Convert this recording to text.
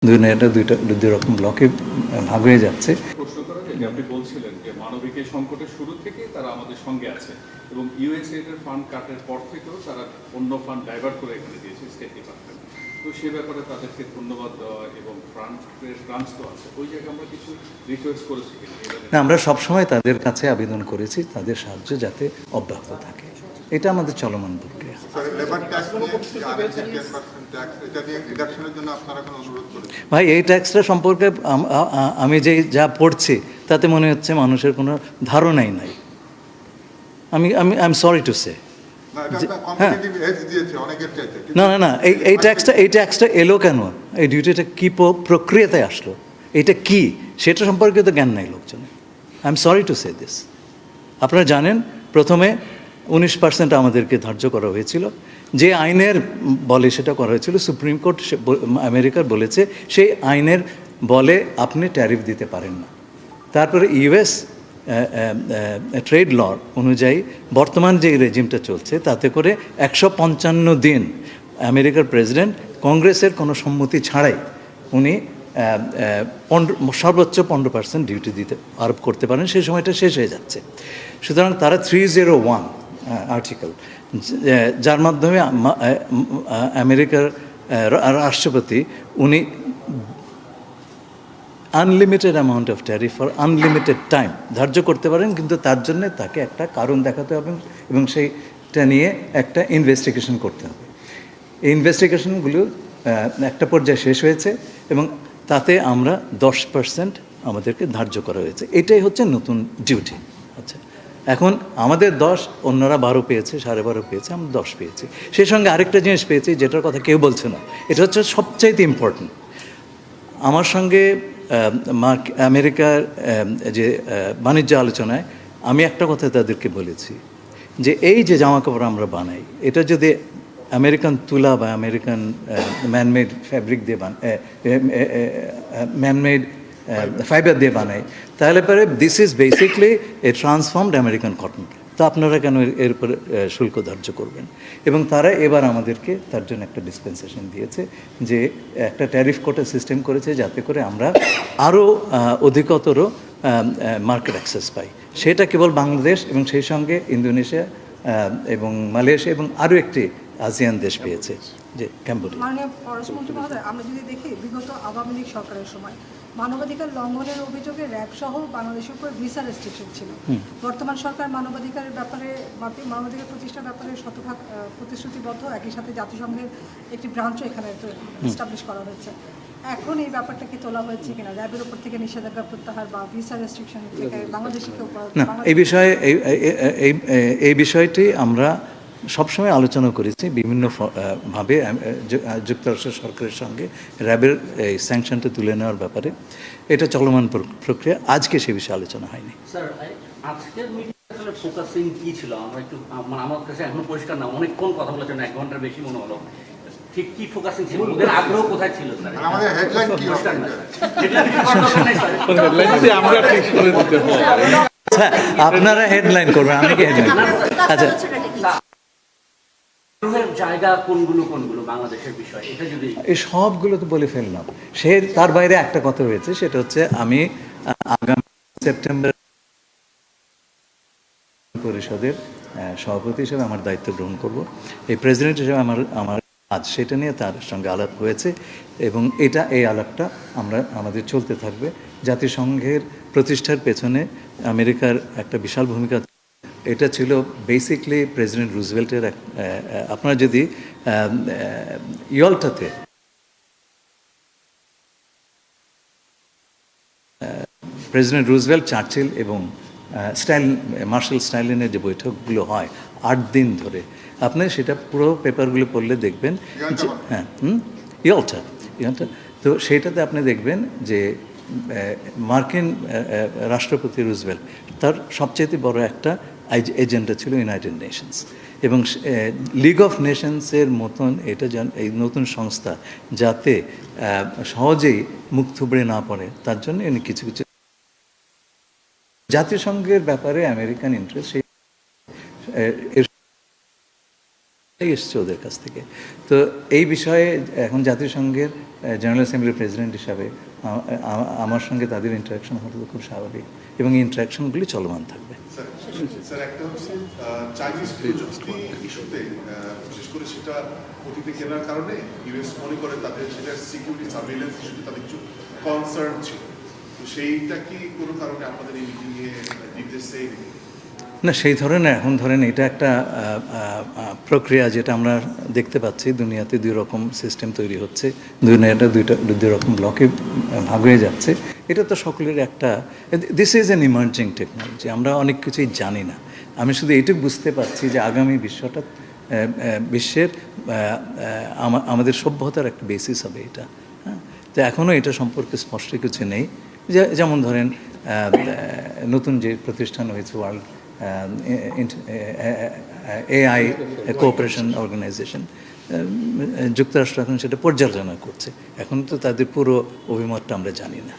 দুই রকম ব্লকে ভাগ হয়ে যাচ্ছে। প্রশ্ন করা যায় যে আপনি বলছিলেন যে মানবিক এই সংকটের শুরু থেকেই তারা আমাদের সঙ্গে আছে এবং ইউএসএইড এর ফান্ড কাটের পর থেকেও তারা অন্য ফান্ড ডাইভার্ট করে এখানে দিয়েছে স্টেট ডিপার্টমেন্ট। তো সে ব্যাপারে তাদেরকে ধন্যবাদ দেওয়া এবং ফ্রান্সের ব্রাঞ্চ তো আছে, ওই জায়গায় আমরা কিছু রিকোয়েস্ট করেছি কিনা? না, আমরা সবসময় তাদের কাছে আবেদন করেছি তাদের সাহায্য যাতে অব্যাহত থাকে, এটা আমাদের চলমান প্রক্রিয়া। ভাই, এই ট্যাক্সটা সম্পর্কে আমি যা পড়ছি তাতে মনে হচ্ছে মানুষের কোনো ধারণাই নাই। আমি I am sorry to say. না না না, এই ট্যাক্সটা এলো কেন, এই ডিউটিটা কী প্রক্রিয়াতে আসলো, এটা কি সেটা সম্পর্কে তো জ্ঞান নাই লোকজনের। I am sorry to say this. আপনারা জানেন, প্রথমে 19% আমাদেরকে ধার্য করা হয়েছিল, যে আইনের বলে সেটা করা হয়েছিল। সুপ্রিম কোর্ট আমেরিকার বলেছে সেই আইনের বলে আপনি ট্যারিফ দিতে পারেন না। তারপরে ইউএস ট্রেড ল অনুযায়ী বর্তমান যে রেজিমটা চলছে তাতে করে 155 দিন আমেরিকার প্রেসিডেন্ট কংগ্রেসের কোনো সম্মতি ছাড়াই উনি সর্বোচ্চ 15% ডিউটি দিতে আরোপ করতে পারেন। সেই সময়টা শেষ হয়ে যাচ্ছে। সুতরাং তারা 301 আর্টিকেল, যার মাধ্যমে আমেরিকার রাষ্ট্রপতি উনি unlimited amount of tariff for unlimited time ধার্য করতে পারেন, কিন্তু তার জন্য তাকে একটা কারণ দেখাতে হবে এবং সেইটা নিয়ে একটা ইনভেস্টিগেশন করতে হবে। এই ইনভেস্টিগেশনগুলো একটা পর্যায়ে শেষ হয়েছে এবং তাতে আমরা 10% আমাদেরকে ধার্য করা হয়েছে। এটাই হচ্ছে নতুন ডিউটি। আচ্ছা, এখন আমাদের 10, অন্যরা 12 পেয়েছে, 12.5 পেয়েছে, আমরা 10 পেয়েছি। সেই সঙ্গে আরেকটা জিনিস পেয়েছি যেটার কথা কেউ বলছে না, এটা হচ্ছে সবচাইতে ইম্পর্টেন্ট। আমার সঙ্গে আমেরিকার যে বাণিজ্য আলোচনায় আমি একটা কথা তাদেরকে বলেছি যে এই যে জামাকাপড় আমরা বানাই, এটা যদি আমেরিকান তুলা বা আমেরিকান ম্যানমেড ফ্যাব্রিক দিয়ে ম্যানমেড ফাইবার দিয়ে বানাই, তাহলে পরে this is basically A transformed American cotton. তো আপনারা কেন এর উপরে শুল্ক ধার্য করবেন? এবং তারা এবার আমাদেরকে তার জন্য একটা ডিসপেন্সেশন দিয়েছে, যে একটা ট্যারিফ কোটা সিস্টেম করেছে যাতে করে আমরা আরও অধিকতর মার্কেট অ্যাক্সেস পাই। সেটা কেবল বাংলাদেশ এবং সেই সঙ্গে ইন্দোনেশিয়া এবং মালয়েশিয়া এবং আরও একটি আসিয়ান দেশ পেয়েছে, যে ক্যাম্বোডিয়া। মাননীয় পররাষ্ট্রমন্ত্রী মহোদয়, আমরা যদি দেখি বিগত আওয়ামী লীগ সরকারের সময় মানবাধিকার লঙ্ঘনের অভিযোগে র্যাব সহ বাংলাদেশের উপর ভিসা রেস্ট্রিকশন ছিল। বর্তমান সরকার মানবাধিকারের ব্যাপারে, মানবাধিকার প্রতিষ্ঠার ব্যাপারে শতভাগ প্রতিশ্রুতিবদ্ধ। একই সাথে জাতিসংঘের একটি ব্রাঞ্চও এখানে এস্টাবলিশ করা হয়েছে। এখন এই ব্যাপারটা কি তোলা হয়েছে কিনা, র্যাবের উপর থেকে নিষেধাজ্ঞা প্রত্যাহার বা ভিসা রেস্ট্রিকশন থেকে বাংলাদেশকে? না, এই বিষয়টি আমরা সবসময় আলোচনা করেছি বিভিন্নভাবে যুক্তরাষ্ট্র সরকারের সঙ্গে র্যাবের এই স্যাংশনটা তুলে নেওয়ার ব্যাপারে। এটা চলমান প্রক্রিয়া, আজকে সে বিষয়ে আলোচনা হয়নি। স্যার, আজকের মিটিং আসলে ফোকাসিং কি ছিল? আমরা একটু, মানে আমার কাছে এখনো পরিষ্কার না। অনেকক্ষণ কথা বলেছেন, 1 ঘন্টার বেশি মনে হলো। ঠিক কি ফোকাসিং ছিল? ওদের আগ্রহ কোথায় ছিল স্যার? আমাদের হেডলাইন কি পরিষ্কার না স্যার। আপনারা হেডলাইন করবেন, আমি কি হেডলাইন? আচ্ছা, জায়গা কোনগুলো বাংলাদেশের বিষয়, এটা যদি এই সবগুলো তো বলে ফেললাম। তার বাইরে একটা কথা হয়েছে, সেটা হচ্ছে আমি আগামী সেপ্টেম্বর পরিষদের সভাপতি হিসেবে আমার দায়িত্ব গ্রহণ করব। এই প্রেসিডেন্ট হিসেবে আমার আজ সেটা নিয়ে তার সঙ্গে আলাপ হয়েছে এবং এই আলাপটা আমাদের চলতে থাকবে। জাতিসংঘের প্রতিষ্ঠার পেছনে আমেরিকার একটা বিশাল ভূমিকা। এটা ছিল বেসিকলি প্রেসিডেন্ট রুজভেল্টের। আপনারা যদি ইয়ল্টাতে প্রেসিডেন্ট রুজভেল্ট, চার্চিল এবং মার্শাল স্টাইলিনের যে বৈঠকগুলো হয় 8 দিন ধরে, আপনি সেটা পুরো পেপারগুলো পড়লে দেখবেন যে হ্যাঁ ইয়ল্টা। তো সেইটাতে আপনি দেখবেন যে মার্কিন রাষ্ট্রপতি রুজভেল্ট, তার সবচেয়ে বড় একটা এজেন্ডা ছিল ইউনাইটেড নেশনস এবং লিগ অফ নেশনসের মতন এটা এই নতুন সংস্থা যাতে সহজেই মুখ থুবড়ে না পড়ে, তার জন্য উনি কিছু কিছু জাতিসংঘের ব্যাপারে আমেরিকান ইন্টারেস্ট এসছে ওদের কাছ থেকে। তো এই বিষয়ে এখন জাতিসংঘের জেনারেল অ্যাসেম্বলির প্রেসিডেন্ট হিসাবে আমার সঙ্গে তাদের ইন্টারাকশন হওয়া তো খুব স্বাভাবিক, এবং এই ইন্টারাকশনগুলি চলমান থাকবে। স্যার একটা হচ্ছে চাইনিজ প্রযুক্তি ইস্যুতে বিশেষ করে সেটা অতীতে কেনার কারণে ইউএস মনে করে তাদের সেটা সিকিউরিটি সার্ভেইলেন্স ইস্যুতে তাদের কিছু কনসার্ন ছিল, তো সেইটা কি কোনো কারণে আপনাদের এই মিটিংয়ে নির্দেশ দেয়? না, সেই ধরনের এখন ধরেন এটা একটা প্রক্রিয়া যেটা আমরা দেখতে পাচ্ছি দুনিয়াতে দুই রকম সিস্টেম তৈরি হচ্ছে, দুনিয়াটা দুই রকম ব্লকে ভাগ হয়ে যাচ্ছে। এটা তো সকলের একটা, this is an emerging technology, আমরা অনেক কিছুই জানি না। আমি শুধু এইটুকু বুঝতে পারছি যে আগামী বিশ্বের আমাদের সভ্যতার একটা বেসিস হবে এটা। হ্যাঁ, তো এখনও এটা সম্পর্কে স্পষ্ট কিছু নেই। যেমন ধরেন নতুন যে প্রতিষ্ঠান হয়েছে ওয়ার্ল্ড AI কোঅপারেশন অর্গানাইজেশন, যুক্তরাষ্ট্র এখন সেটা পর্যালোচনা করছে। এখন তো তাদের পুরো অভিমতটা আমরা জানি না।